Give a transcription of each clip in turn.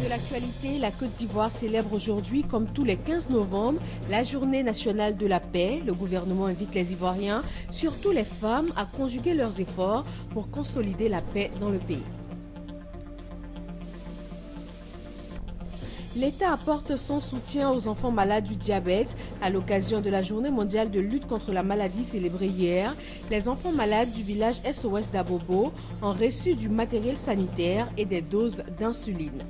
De l'actualité, la Côte d'Ivoire célèbre aujourd'hui, comme tous les 15 novembre, la Journée nationale de la paix. Le gouvernement invite les Ivoiriens, surtout les femmes, à conjuguer leurs efforts pour consolider la paix dans le pays. L'État apporte son soutien aux enfants malades du diabète. À l'occasion de la Journée mondiale de lutte contre la maladie célébrée hier, les enfants malades du village SOS d'Abobo ont reçu du matériel sanitaire et des doses d'insuline.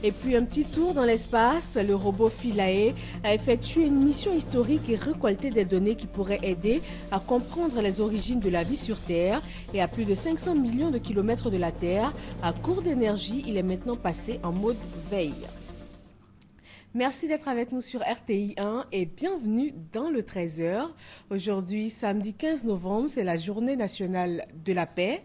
Et puis un petit tour dans l'espace, le robot Philae a effectué une mission historique et récolté des données qui pourraient aider à comprendre les origines de la vie sur Terre. Et à plus de 500 millions de kilomètres de la Terre, à court d'énergie, il est maintenant passé en mode veille. Merci d'être avec nous sur RTI 1 et bienvenue dans le 13h. Aujourd'hui, samedi 15 novembre, c'est la Journée nationale de la paix.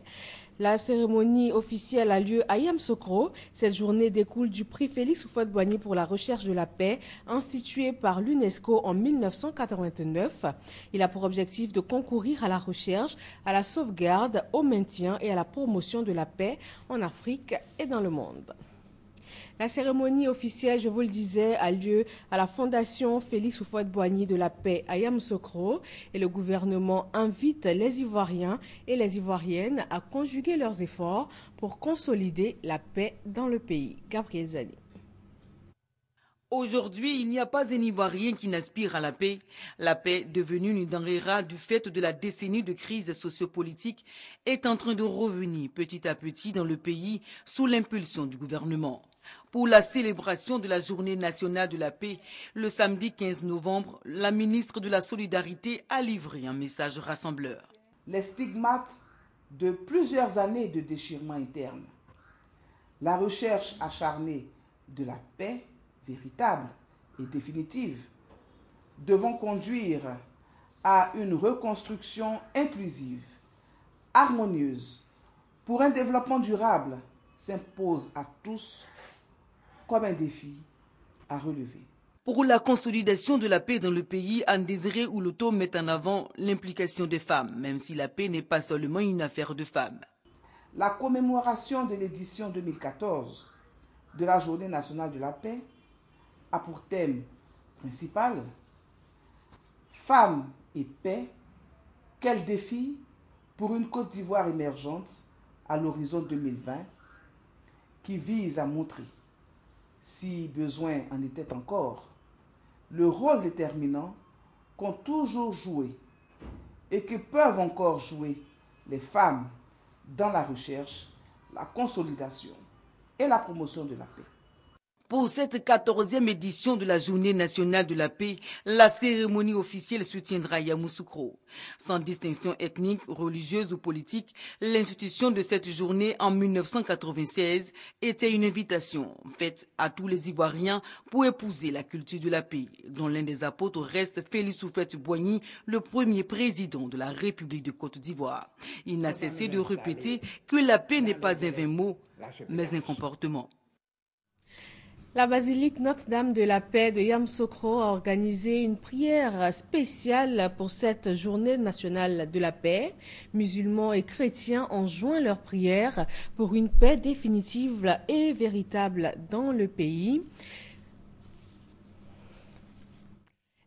La cérémonie officielle a lieu à Yamoussoukro. Cette journée découle du prix Félix Houphouët-Boigny pour la recherche de la paix, institué par l'UNESCO en 1989. Il a pour objectif de concourir à la recherche, à la sauvegarde, au maintien et à la promotion de la paix en Afrique et dans le monde. La cérémonie officielle, je vous le disais, a lieu à la Fondation Félix Houphouët-Boigny de la paix à Yamoussoukro et le gouvernement invite les Ivoiriens et les Ivoiriennes à conjuguer leurs efforts pour consolider la paix dans le pays. Gabriel Zani. Aujourd'hui, il n'y a pas un Ivoirien qui n'aspire à la paix. La paix, devenue une denrée rare du fait de la décennie de crise sociopolitique, est en train de revenir petit à petit dans le pays sous l'impulsion du gouvernement. Pour la célébration de la Journée nationale de la paix, le samedi 15 novembre, la ministre de la Solidarité a livré un message rassembleur. Les stigmates de plusieurs années de déchirement interne, la recherche acharnée de la paix véritable et définitive, devant conduire à une reconstruction inclusive, harmonieuse, pour un développement durable, s'impose à tous comme un défi à relever. Pour la consolidation de la paix dans le pays, Anne Désiré Ouloto met en avant l'implication des femmes, même si la paix n'est pas seulement une affaire de femmes. La commémoration de l'édition 2014 de la Journée nationale de la paix a pour thème principal « Femmes et paix, quel défi pour une Côte d'Ivoire émergente à l'horizon 2020 » qui vise à montrer, si besoin en était encore, le rôle déterminant qu'ont toujours joué et que peuvent encore jouer les femmes dans la recherche, la consolidation et la promotion de la paix. Pour cette 14e édition de la Journée nationale de la paix, la cérémonie officielle se tiendra à Yamoussoukro. Sans distinction ethnique, religieuse ou politique, l'institution de cette journée en 1996 était une invitation faite à tous les Ivoiriens pour épouser la culture de la paix, dont l'un des apôtres reste Félix Houphouët-Boigny, le premier président de la République de Côte d'Ivoire. Il n'a cessé de répéter que la paix n'est pas un vain mot, mais un comportement. La basilique Notre-Dame de la Paix de Yamoussoukro a organisé une prière spéciale pour cette journée nationale de la paix. Musulmans et chrétiens ont joint leurs prières pour une paix définitive et véritable dans le pays.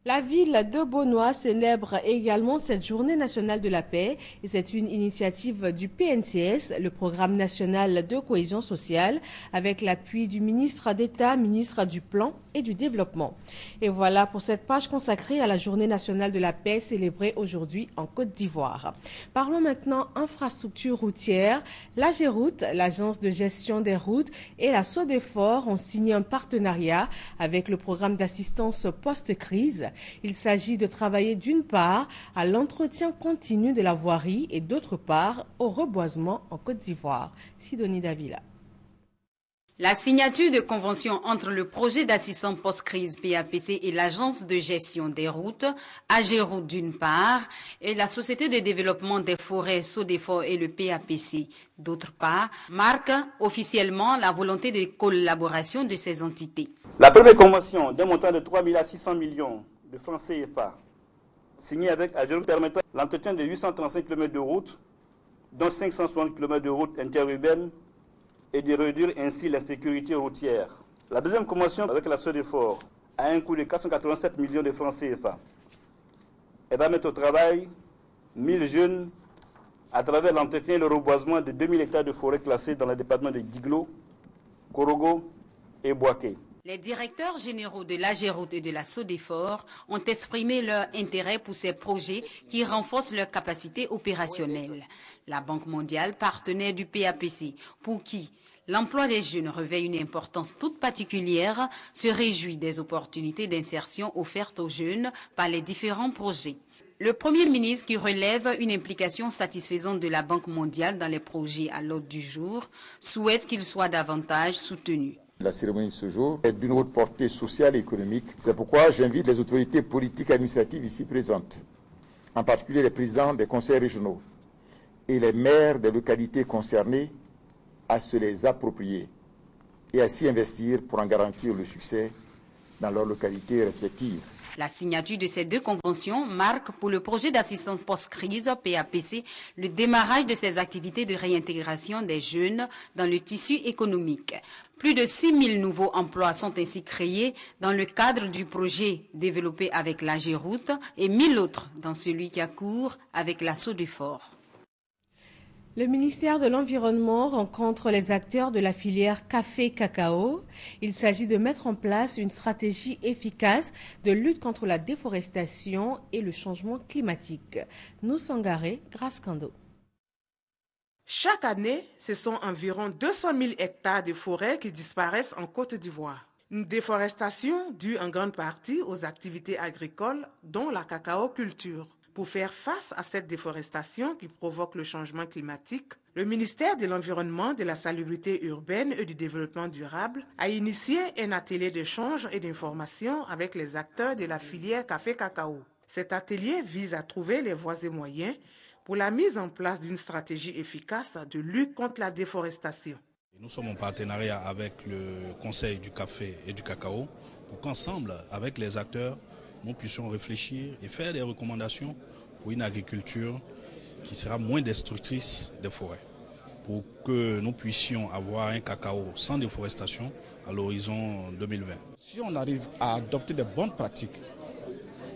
La ville de Beaunois célèbre également cette journée nationale de la paix et c'est une initiative du PNCS, le programme national de cohésion sociale, avec l'appui du ministre d'État, ministre du Plan et du Développement. Et voilà pour cette page consacrée à la journée nationale de la paix célébrée aujourd'hui en Côte d'Ivoire. Parlons maintenant infrastructure routière. L'AGEROUTE, l'agence de gestion des routes, et la SODEFOR ont signé un partenariat avec le programme d'assistance post-crise. Il s'agit de travailler d'une part à l'entretien continu de la voirie et d'autre part au reboisement en Côte d'Ivoire. Sidonie Davila. La signature de convention entre le projet d'assistance post-crise PAPC et l'agence de gestion des routes, AGEROUTE d'une part, et la société de développement des forêts SODEFOR et le PAPC d'autre part, marque officiellement la volonté de collaboration de ces entités. La première convention d'un montant de 3 600 millions de francs CFA, signée avec AGEROUTE, permettant l'entretien de 835 km de routes, dont 560 km de routes interurbaines et de réduire ainsi l'insécurité routière. La deuxième convention avec la SODEFOR a un coût de 487 millions de francs CFA. Elle va mettre au travail 1000 jeunes à travers l'entretien et le reboisement de 2000 hectares de forêt classées dans les départements de Guiglo, Korogo et Boaké. Les directeurs généraux de l'AGEROUTE et de la SODEFOR ont exprimé leur intérêt pour ces projets qui renforcent leur capacité opérationnelle. La Banque mondiale, partenaire du PAPC, pour qui l'emploi des jeunes revêt une importance toute particulière, se réjouit des opportunités d'insertion offertes aux jeunes par les différents projets. Le Premier ministre, qui relève une implication satisfaisante de la Banque mondiale dans les projets à l'ordre du jour, souhaite qu'ils soient davantage soutenus. La cérémonie de ce jour est d'une haute portée sociale et économique. C'est pourquoi j'invite les autorités politiques et administratives ici présentes, en particulier les présidents des conseils régionaux et les maires des localités concernées, à se les approprier et à s'y investir pour en garantir le succès dans leurs localités respectives. La signature de ces deux conventions marque pour le projet d'assistance post-crise PAPC le démarrage de ces activités de réintégration des jeunes dans le tissu économique. Plus de 6000 nouveaux emplois sont ainsi créés dans le cadre du projet développé avec l'AGEROUTE et 1000 autres dans celui qui a cours avec la SODEFOR. Le ministère de l'Environnement rencontre les acteurs de la filière café-cacao. Il s'agit de mettre en place une stratégie efficace de lutte contre la déforestation et le changement climatique. Nous Sangaré, Grâce Kando. Chaque année, ce sont environ 200 000 hectares de forêt qui disparaissent en Côte d'Ivoire. Une déforestation due en grande partie aux activités agricoles, dont la cacao-culture. Pour faire face à cette déforestation qui provoque le changement climatique, le ministère de l'Environnement, de la Salubrité urbaine et du Développement durable a initié un atelier d'échange et d'information avec les acteurs de la filière café-cacao. Cet atelier vise à trouver les voies et moyens pour la mise en place d'une stratégie efficace de lutte contre la déforestation. Nous sommes en partenariat avec le Conseil du café et du cacao pour qu'ensemble, avec les acteurs, nous puissions réfléchir et faire des recommandations pour une agriculture qui sera moins destructrice des forêts, pour que nous puissions avoir un cacao sans déforestation à l'horizon 2020. Si on arrive à adopter de bonnes pratiques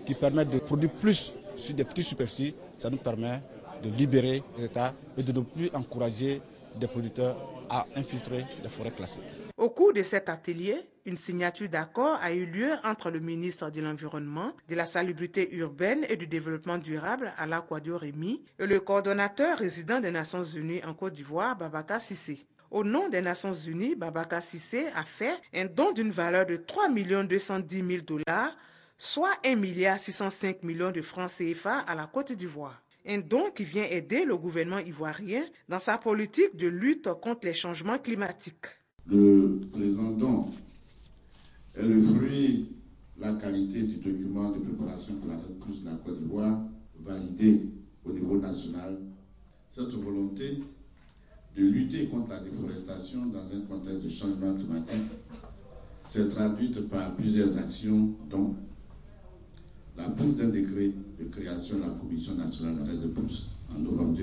qui permettent de produire plus sur des petites superficies, ça nous permet de libérer les États et de ne plus encourager des producteurs à infiltrer les forêts classées. Au cours de cet atelier, une signature d'accord a eu lieu entre le ministre de l'Environnement, de la Salubrité urbaine et du Développement durable, Ala Kouadio Rémy, et le coordonnateur résident des Nations Unies en Côte d'Ivoire, Babaka Cissé. Au nom des Nations Unies, Babaka Cissé a fait un don d'une valeur de 3 210 000 $, soit 1 605 millions de francs CFA à la Côte d'Ivoire. Un don qui vient aider le gouvernement ivoirien dans sa politique de lutte contre les changements climatiques. Le présent don est le fruit de la qualité du document de préparation pour la reprise de la Côte d'Ivoire validé au niveau national. Cette volonté de lutter contre la déforestation dans un contexte de changement climatique s'est traduite par plusieurs actions, dont la prise d'un décret de création de la Commission nationale REDD+ en novembre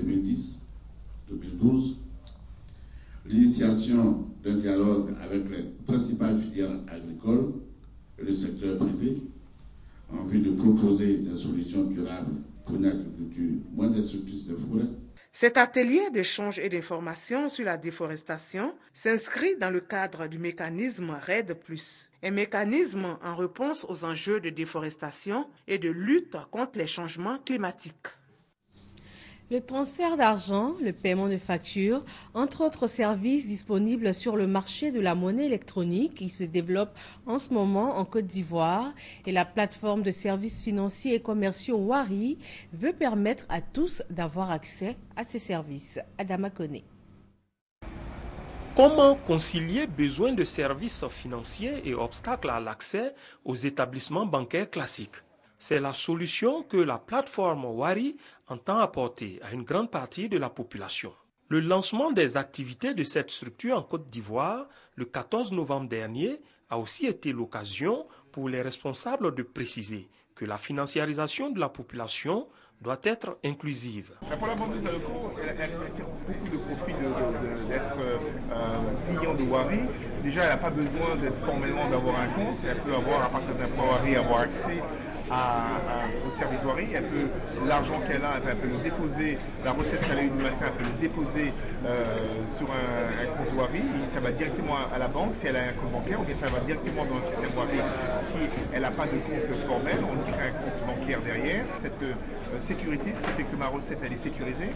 2012, l'initiation d'un dialogue avec les principales filières agricoles et le secteur privé en vue de proposer des solutions durables pour une agriculture moins destructrice des forêts. Cet atelier d'échange et d'information sur la déforestation s'inscrit dans le cadre du mécanisme REDD+, un mécanisme en réponse aux enjeux de déforestation et de lutte contre les changements climatiques. Le transfert d'argent, le paiement de factures, entre autres services disponibles sur le marché de la monnaie électronique qui se développe en ce moment en Côte d'Ivoire et la plateforme de services financiers et commerciaux Wari veut permettre à tous d'avoir accès à ces services. Adama Koné. Comment concilier besoin de services financiers et obstacles à l'accès aux établissements bancaires classiques? C'est la solution que la plateforme Wari entend apporter à une grande partie de la population. Le lancement des activités de cette structure en Côte d'Ivoire le 14 novembre dernier a aussi été l'occasion pour les responsables de préciser que la financiarisation de la population doit être inclusive. Pour la vendeuse à locaux, elle tire beaucoup de profit d'être client de Wari. Déjà, elle n'a pas besoin d'être formellement d'avoir un compte. Elle peut avoir, à partir d'un point Wari, avoir accès au service Wari. L'argent qu'elle a, elle peut le déposer, la recette qu'elle a eue du matin, elle peut le déposer sur un compte Wari. Et ça va directement à la banque si elle a un compte bancaire, ou bien ça va directement dans le système Wari si elle n'a pas de compte formel. On crée un compte bancaire derrière. Cette sécurité, ce qui fait que ma recette elle est sécurisée.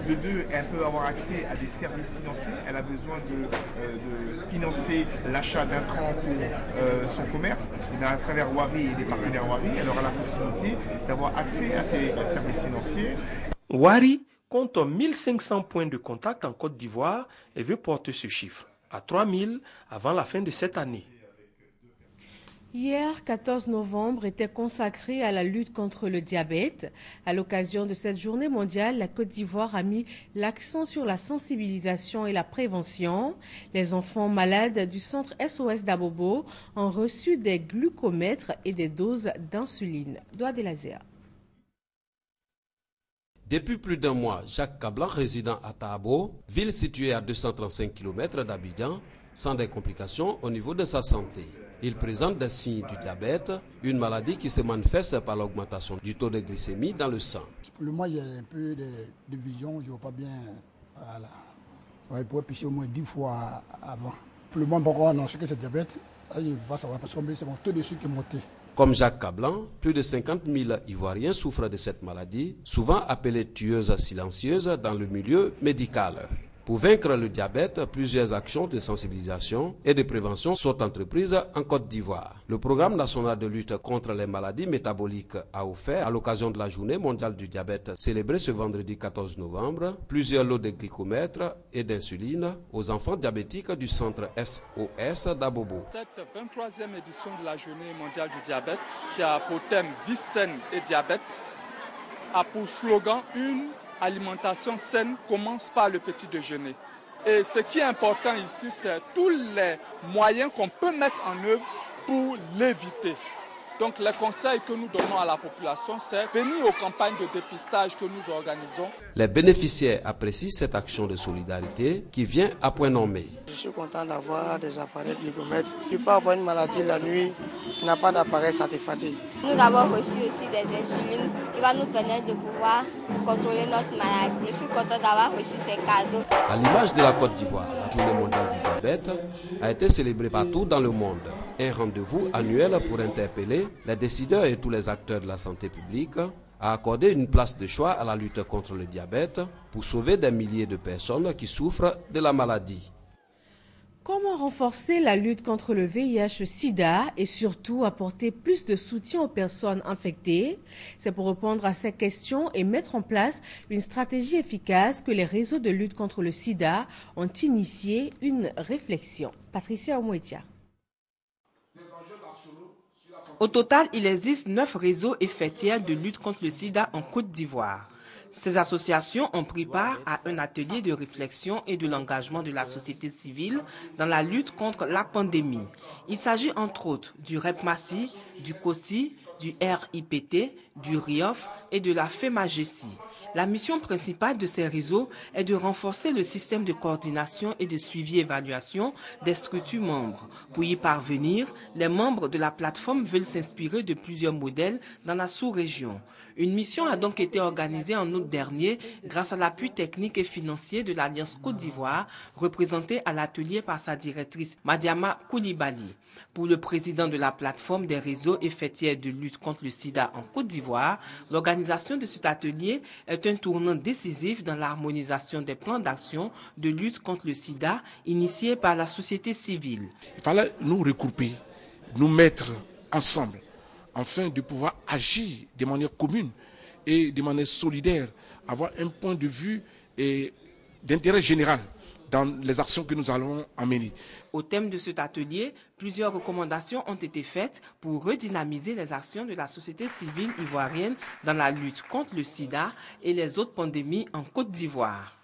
De deux, elle peut avoir accès à des services financiers. Elle a besoin de financer l'achat d'intrants pour son commerce. Et à travers Wari et des partenaires Wari, elle aura la possibilité d'avoir accès à ces services financiers. Wari compte 1500 points de contact en Côte d'Ivoire et veut porter ce chiffre à 3000 avant la fin de cette année. Hier, 14 novembre, était consacré à la lutte contre le diabète. À l'occasion de cette journée mondiale, la Côte d'Ivoire a mis l'accent sur la sensibilisation et la prévention. Les enfants malades du centre SOS d'Abobo ont reçu des glucomètres et des doses d'insuline. Doigt de laser. Depuis plus d'un mois, Jacques Cablan, résident à Tabo, ville située à 235 km d'Abidjan, sans des complications au niveau de sa santé. Il présente des signes du diabète, une maladie qui se manifeste par l'augmentation du taux de glycémie dans le sang. Pour le moment, il y a un peu de vision, je ne vois pas bien. Voilà. Il pourrait pisser au moins 10 fois avant. Pour le moment, on annonce que c'est diabète, je ne vais pas savoir parce que c'est mon taux de sucre qui est monté. Comme Jacques Cablan, plus de 50 000 Ivoiriens souffrent de cette maladie, souvent appelée tueuse silencieuse dans le milieu médical. Pour vaincre le diabète, plusieurs actions de sensibilisation et de prévention sont entreprises en Côte d'Ivoire. Le programme national de lutte contre les maladies métaboliques a offert, à l'occasion de la journée mondiale du diabète célébrée ce vendredi 14 novembre, plusieurs lots de glycomètres et d'insuline aux enfants diabétiques du centre SOS d'Abobo. Cette 23e édition de la journée mondiale du diabète, qui a pour thème vie saine et diabète, a pour slogan une alimentation saine commence par le petit déjeuner. Et ce qui est important ici, c'est tous les moyens qu'on peut mettre en œuvre pour l'éviter. Donc les conseils que nous donnons à la population, c'est venir aux campagnes de dépistage que nous organisons. Les bénéficiaires apprécient cette action de solidarité qui vient à point nommé. Je suis content d'avoir des appareils glycomètres. Tu peux avoir une maladie la nuit, tu n'as pas d'appareil, ça te fatigue. Nous avons reçu aussi des insulines qui vont nous permettre de pouvoir contrôler notre maladie. Je suis content d'avoir reçu ces cadeaux. À l'image de la Côte d'Ivoire, la journée mondiale du diabète a été célébrée partout dans le monde. Un rendez-vous annuel pour interpeller les décideurs et tous les acteurs de la santé publique à accorder une place de choix à la lutte contre le diabète pour sauver des milliers de personnes qui souffrent de la maladie. Comment renforcer la lutte contre le VIH-Sida et surtout apporter plus de soutien aux personnes infectées? C'est pour répondre à ces questions et mettre en place une stratégie efficace que les réseaux de lutte contre le sida ont initié une réflexion. Patricia Omouetia. Au total, il existe 9 réseaux et fêtières de lutte contre le sida en Côte d'Ivoire. Ces associations ont pris part à un atelier de réflexion et de l'engagement de la société civile dans la lutte contre la pandémie. Il s'agit entre autres du REPMACI, du COSI, du RIPT, du RIOF et de la FEMAGESI. La mission principale de ces réseaux est de renforcer le système de coordination et de suivi-évaluation des structures membres. Pour y parvenir, les membres de la plateforme veulent s'inspirer de plusieurs modèles dans la sous-région. Une mission a donc été organisée en août dernier grâce à l'appui technique et financier de l'Alliance Côte d'Ivoire, représentée à l'atelier par sa directrice Madiama Koulibaly. Pour le président de la plateforme des réseaux et fêtières de lutte contre le sida en Côte d'Ivoire, l'organisation de cet atelier est un tournant décisif dans l'harmonisation des plans d'action de lutte contre le sida initiés par la société civile. Il fallait nous regrouper, nous mettre ensemble, afin de pouvoir agir de manière commune et de manière solidaire, avoir un point de vue d'intérêt général dans les actions que nous allons amener. Au thème de cet atelier, plusieurs recommandations ont été faites pour redynamiser les actions de la société civile ivoirienne dans la lutte contre le sida et les autres pandémies en Côte d'Ivoire.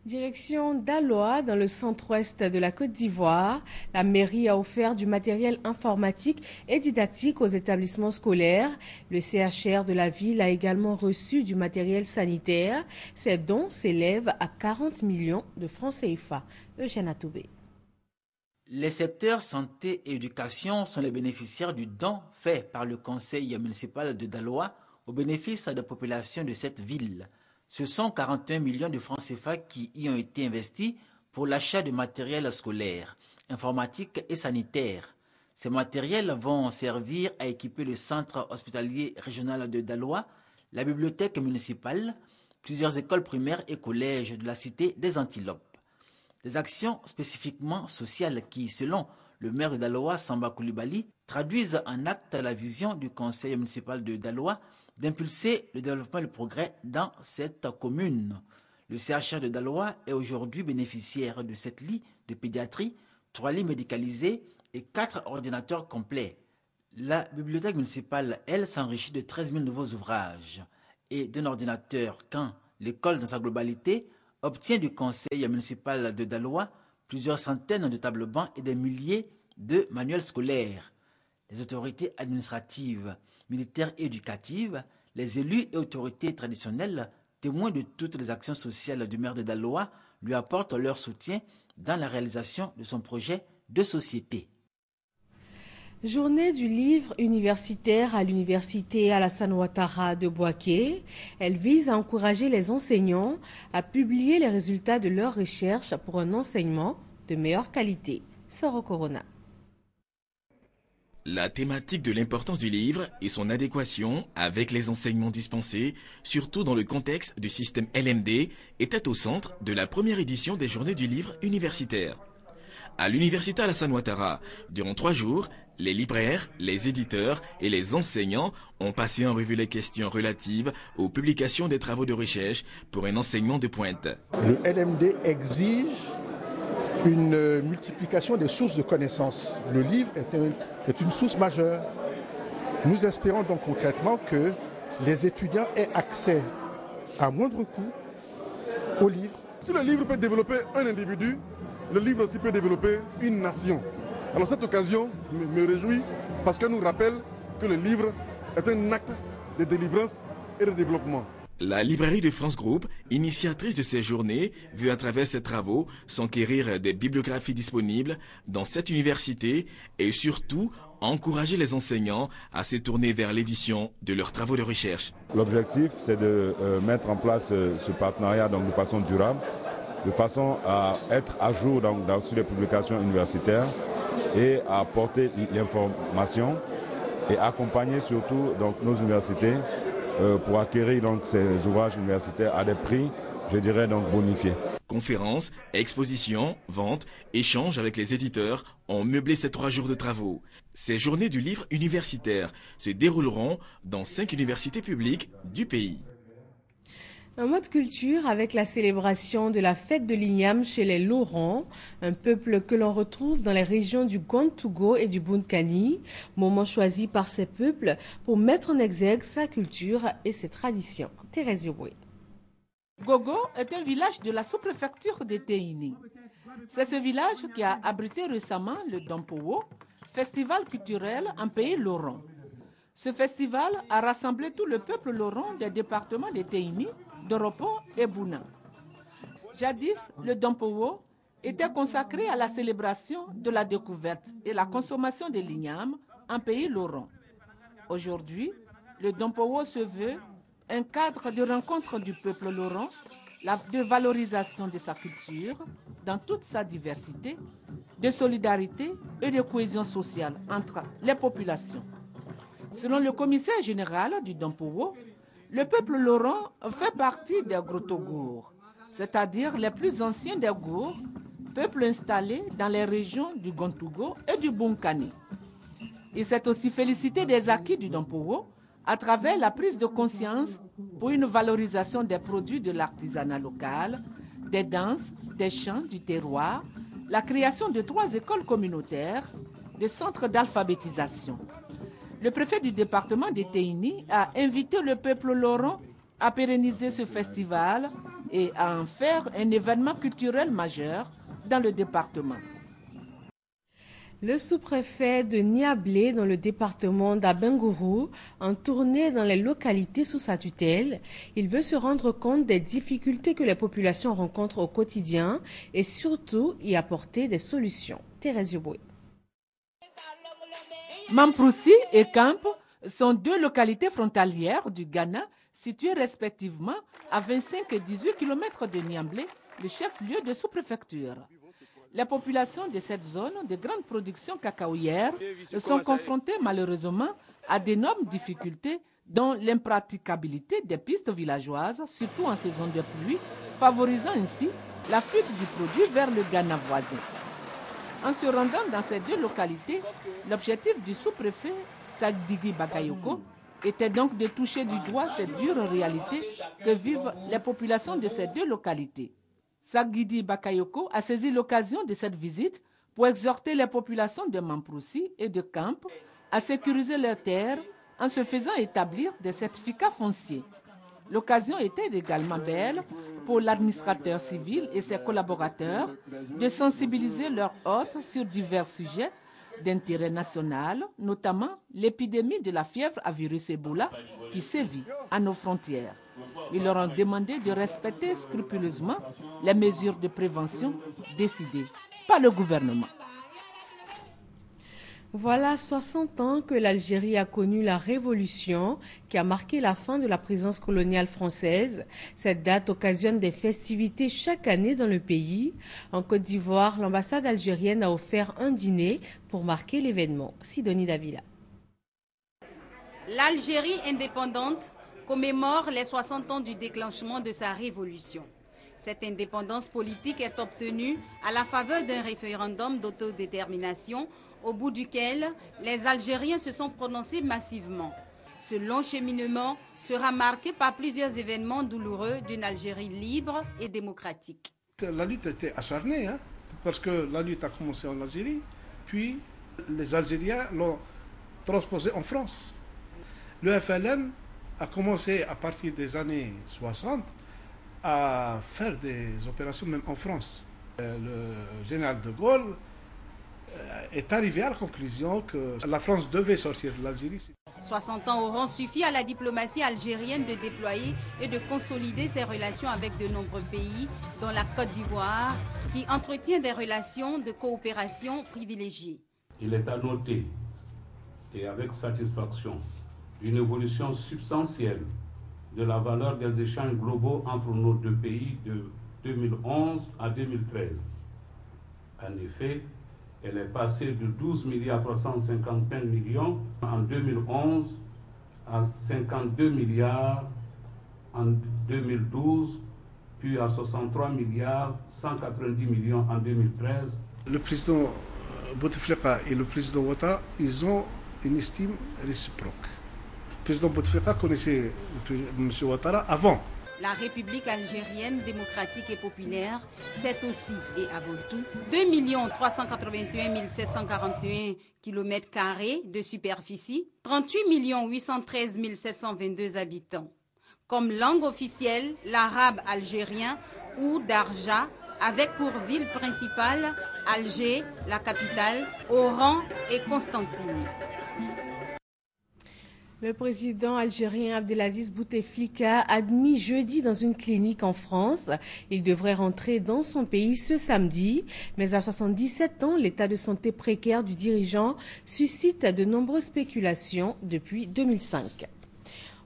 Direction d'Aloa, dans le centre-ouest de la Côte d'Ivoire. La mairie a offert du matériel informatique et didactique aux établissements scolaires. Le CHR de la ville a également reçu du matériel sanitaire. Ces dons s'élèvent à 40 millions de francs CFA. Eugène Atoubé. Les secteurs santé et éducation sont les bénéficiaires du don fait par le conseil municipal de Daloa au bénéfice des populations de cette ville. Ce sont 41 millions de francs CFA qui y ont été investis pour l'achat de matériel scolaire, informatique et sanitaire. Ces matériels vont servir à équiper le centre hospitalier régional de Daloa, la bibliothèque municipale, plusieurs écoles primaires et collèges de la cité des Antilopes. Des actions spécifiquement sociales qui, selon le maire de Daloa, Samba Koulibaly, traduisent en acte la vision du conseil municipal de Daloa d'impulser le développement et le progrès dans cette commune. Le CHR de Daloa est aujourd'hui bénéficiaire de 7 lits de pédiatrie, 3 lits médicalisés et 4 ordinateurs complets. La bibliothèque municipale, elle, s'enrichit de 13 000 nouveaux ouvrages et d'un ordinateur quand l'école dans sa globalité obtient du conseil municipal de Daloa plusieurs centaines de tables bancs et des milliers de manuels scolaires. Les autorités administratives, militaires et éducatives, les élus et autorités traditionnelles, témoins de toutes les actions sociales du maire de Daloa, lui apportent leur soutien dans la réalisation de son projet de société. Journée du livre universitaire à l'université Alassane Ouattara de Bouaké. Elle vise à encourager les enseignants à publier les résultats de leurs recherches pour un enseignement de meilleure qualité. Soro Corona. La thématique de l'importance du livre et son adéquation avec les enseignements dispensés, surtout dans le contexte du système LMD, était au centre de la première édition des Journées du livre universitaire. À l'université Alassane Ouattara, durant 3 jours, les libraires, les éditeurs et les enseignants ont passé en revue les questions relatives aux publications des travaux de recherche pour un enseignement de pointe. Le LMD exige une multiplication des sources de connaissances. Le livre est une source majeure. Nous espérons donc concrètement que les étudiants aient accès à moindre coût au livre. Si le livre peut développer un individu, le livre aussi peut développer une nation. Alors cette occasion me réjouit parce qu'elle nous rappelle que le livre est un acte de délivrance et de développement. La librairie de France Group, initiatrice de ces journées, veut à travers ses travaux s'enquérir des bibliographies disponibles dans cette université et surtout encourager les enseignants à se tourner vers l'édition de leurs travaux de recherche. L'objectif, c'est de mettre en place ce partenariat de façon durable, de façon à être à jour sur les publications universitaires et à apporter l'information et accompagner surtout nos universités pour acquérir ces ouvrages universitaires à des prix, je dirais, bonifiés. Conférences, expositions, ventes, échanges avec les éditeurs ont meublé ces 3 jours de travaux. Ces journées du livre universitaire se dérouleront dans 5 universités publiques du pays. Un mode culture avec la célébration de la fête de l'igname chez les Laurents, un peuple que l'on retrouve dans les régions du Gontougo et du Bunkani, moment choisi par ces peuples pour mettre en exergue sa culture et ses traditions. Thérèse Yoboué. Gogo est un village de la sous-préfecture de Téini. C'est ce village qui a abrité récemment le Dompowo, festival culturel en pays Laurent. Ce festival a rassemblé tout le peuple Laurent des départements de Téini, Doropo et Bouna. Jadis, le Dompowo était consacré à la célébration de la découverte et la consommation de l'igname en pays Laurent. Aujourd'hui, le Dompowo se veut un cadre de rencontre du peuple Laurent, de valorisation de sa culture dans toute sa diversité, de solidarité et de cohésion sociale entre les populations. Selon le commissaire général du Dompowo, le peuple Laurent fait partie des Grotogours, c'est-à-dire les plus anciens des Gours, peuple installé dans les régions du Gontougo et du Bunkani. Il s'est aussi félicité des acquis du Dompowo à travers la prise de conscience pour une valorisation des produits de l'artisanat local, des danses, des chants du terroir, la création de 3 écoles communautaires, des centres d'alphabétisation. Le préfet du département de Téini a invité le peuple Laurent à pérenniser ce festival et à en faire un événement culturel majeur dans le département. Le sous-préfet de Niablé dans le département d'Abengourou, en tournée dans les localités sous sa tutelle, il veut se rendre compte des difficultés que les populations rencontrent au quotidien et surtout y apporter des solutions. Thérèse Yoboué. Mamproussi et Camp sont deux localités frontalières du Ghana situées respectivement à 25 et 18 km de Niamblé, le chef-lieu de sous-préfecture. Les populations de cette zone de grande production cacaoyère sont confrontées malheureusement à d'énormes difficultés dont l'impraticabilité des pistes villageoises, surtout en saison de pluie, favorisant ainsi la fuite du produit vers le Ghana voisin. En se rendant dans ces deux localités, l'objectif du sous-préfet Sagdigi Bakayoko était donc de toucher du doigt ces dures réalités que vivent les populations de ces deux localités. Sagdigi Bakayoko a saisi l'occasion de cette visite pour exhorter les populations de Mamproussi et de Camp à sécuriser leurs terres en se faisant établir des certificats fonciers. L'occasion était également belle pour l'administrateur civil et ses collaborateurs de sensibiliser leurs hôtes sur divers sujets d'intérêt national, notamment l'épidémie de la fièvre à virus Ebola qui sévit à nos frontières. Ils leur ont demandé de respecter scrupuleusement les mesures de prévention décidées par le gouvernement. Voilà 60 ans que l'Algérie a connu la révolution qui a marqué la fin de la présence coloniale française. Cette date occasionne des festivités chaque année dans le pays. En Côte d'Ivoire, l'ambassade algérienne a offert un dîner pour marquer l'événement. Sidonie Davila. L'Algérie indépendante commémore les 60 ans du déclenchement de sa révolution. Cette indépendance politique est obtenue à la faveur d'un référendum d'autodétermination au bout duquel les Algériens se sont prononcés massivement. Ce long cheminement sera marqué par plusieurs événements douloureux d'une Algérie libre et démocratique. La lutte était acharnée, parce que la lutte a commencé en Algérie, puis les Algériens l'ont transposée en France. Le FLN a commencé à partir des années 60 à faire des opérations même en France. Le général de Gaulle est arrivé à la conclusion que la France devait sortir de l'Algérie. 60 ans auront suffi à la diplomatie algérienne de déployer et de consolider ses relations avec de nombreux pays, dont la Côte d'Ivoire, qui entretient des relations de coopération privilégiées. Il est à noter, et avec satisfaction, une évolution substantielle de la valeur des échanges globaux entre nos deux pays de 2011 à 2013. En effet, elle est passée de 12 355 milliards en 2011 à 52 milliards en 2012, puis à 63 milliards 190 millions en 2013. Le président Bouteflika et le président Ouattara, ils ont une estime réciproque. Le président Bouteflika connaissait M. Ouattara avant. La République algérienne démocratique et populaire, c'est aussi et avant tout 2 381 741 km² de superficie, 38 813 722 habitants. Comme langue officielle, l'arabe algérien ou darja, avec pour ville principale Alger, la capitale, Oran et Constantine. Le président algérien Abdelaziz Bouteflika admis jeudi dans une clinique en France. Il devrait rentrer dans son pays ce samedi, mais à 77 ans, l'état de santé précaire du dirigeant suscite de nombreuses spéculations depuis 2005.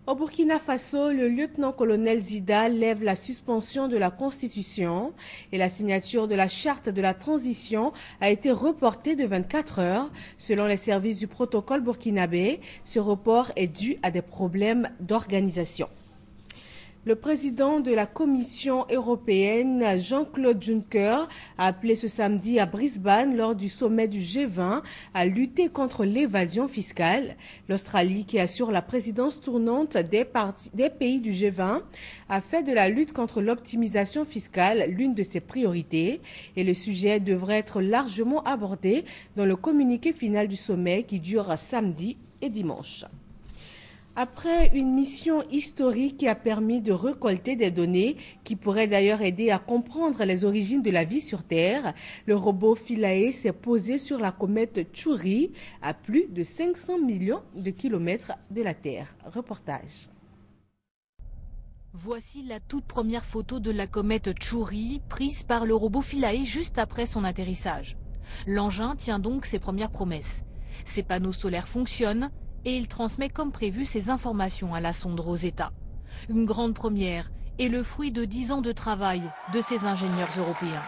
Au Burkina Faso, le lieutenant-colonel Zida lève la suspension de la Constitution et la signature de la charte de la transition a été reportée de 24 heures. Selon les services du protocole burkinabé, ce report est dû à des problèmes d'organisation. Le président de la Commission européenne, Jean-Claude Juncker, a appelé ce samedi à Brisbane lors du sommet du G20 à lutter contre l'évasion fiscale. L'Australie, qui assure la présidence tournante des pays du G20, a fait de la lutte contre l'optimisation fiscale l'une de ses priorités et le sujet devrait être largement abordé dans le communiqué final du sommet qui dure samedi et dimanche. Après une mission historique qui a permis de récolter des données qui pourraient d'ailleurs aider à comprendre les origines de la vie sur Terre, le robot Philae s'est posé sur la comète Chury à plus de 500 millions de kilomètres de la Terre. Reportage. Voici la toute première photo de la comète Chury prise par le robot Philae juste après son atterrissage. L'engin tient donc ses premières promesses. Ses panneaux solaires fonctionnent et il transmet comme prévu ses informations à la sonde Rosetta. Une grande première et le fruit de 10 ans de travail de ces ingénieurs européens.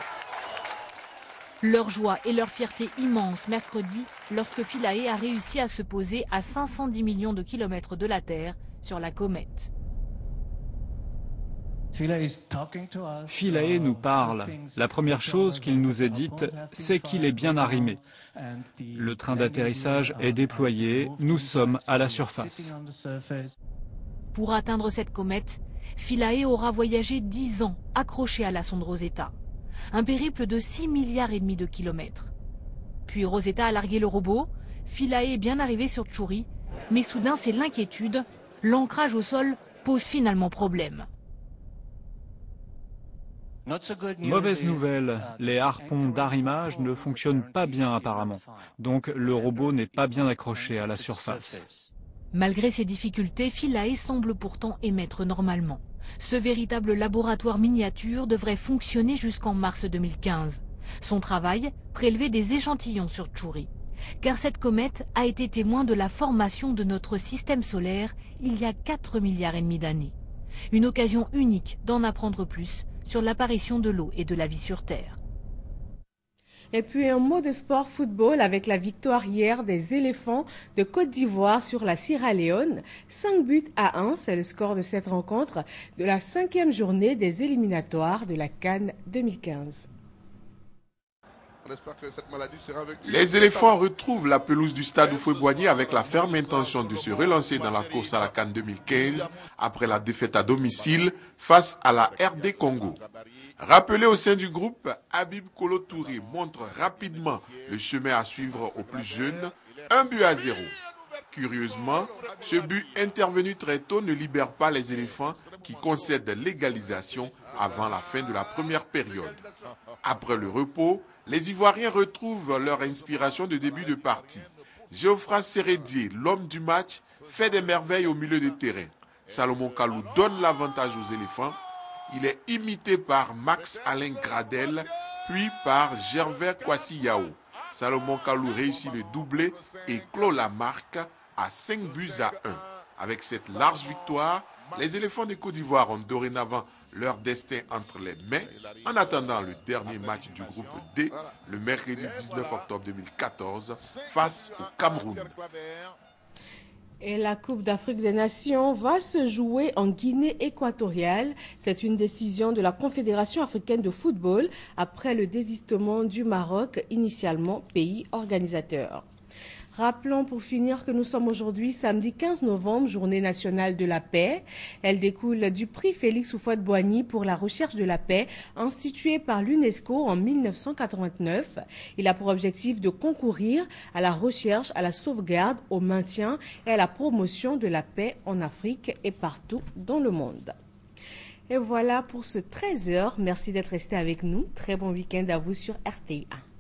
Leur joie et leur fierté immense mercredi lorsque Philae a réussi à se poser à 510 millions de kilomètres de la Terre sur la comète. Philae nous parle. La première chose qu'il nous a dite, c'est qu'il est bien arrimé. Le train d'atterrissage est déployé, nous sommes à la surface. Pour atteindre cette comète, Philae aura voyagé 10 ans accroché à la sonde Rosetta. Un périple de 6,5 milliards de kilomètres. Puis Rosetta a largué le robot, Philae est bien arrivé sur Chury, mais soudain c'est l'inquiétude, l'ancrage au sol pose finalement problème. Mauvaise nouvelle, les harpons d'arrimage ne fonctionnent pas bien apparemment. Donc le robot n'est pas bien accroché à la surface. Malgré ces difficultés, Philae semble pourtant émettre normalement. Ce véritable laboratoire miniature devrait fonctionner jusqu'en mars 2015. Son travail, prélever des échantillons sur Chury. Car cette comète a été témoin de la formation de notre système solaire il y a 4,5 milliards d'années. Une occasion unique d'en apprendre plus sur l'apparition de l'eau et de la vie sur Terre. Et puis un mot de sport football avec la victoire hier des éléphants de Côte d'Ivoire sur la Sierra Leone. 5-1, c'est le score de cette rencontre de la 5e journée des éliminatoires de la CAN 2015. Les éléphants retrouvent la pelouse du stade Houphouët-Boigny avec la ferme intention de se relancer dans la course à la CAN 2015 après la défaite à domicile face à la RD Congo. Rappelé au sein du groupe, Habib Kolo Touré montre rapidement le chemin à suivre aux plus jeunes, 1-0. Curieusement, ce but intervenu très tôt ne libère pas les éléphants qui concèdent l'égalisation avant la fin de la première période. Après le repos, les Ivoiriens retrouvent leur inspiration de début de partie. Geoffroy Sérédier, l'homme du match, fait des merveilles au milieu de terrain. Salomon Kalou donne l'avantage aux éléphants. Il est imité par Max-Alain Gradel, puis par Gervais Kwasi-Yao. Salomon Kalou réussit le doublé et clôt la marque à 5-1. Avec cette large victoire, les éléphants de Côte d'Ivoire ont dorénavant leur destin entre les mains en attendant le dernier match du groupe D le mercredi 19 octobre 2014 face au Cameroun. Et la Coupe d'Afrique des Nations va se jouer en Guinée équatoriale. C'est une décision de la Confédération africaine de football après le désistement du Maroc, initialement pays organisateur. Rappelons pour finir que nous sommes aujourd'hui samedi 15 novembre, journée nationale de la paix. Elle découle du prix Félix Houphouët-Boigny pour la recherche de la paix, institué par l'UNESCO en 1989. Il a pour objectif de concourir à la recherche, à la sauvegarde, au maintien et à la promotion de la paix en Afrique et partout dans le monde. Et voilà pour ce 13h. Merci d'être resté avec nous. Très bon week-end à vous sur RTI1.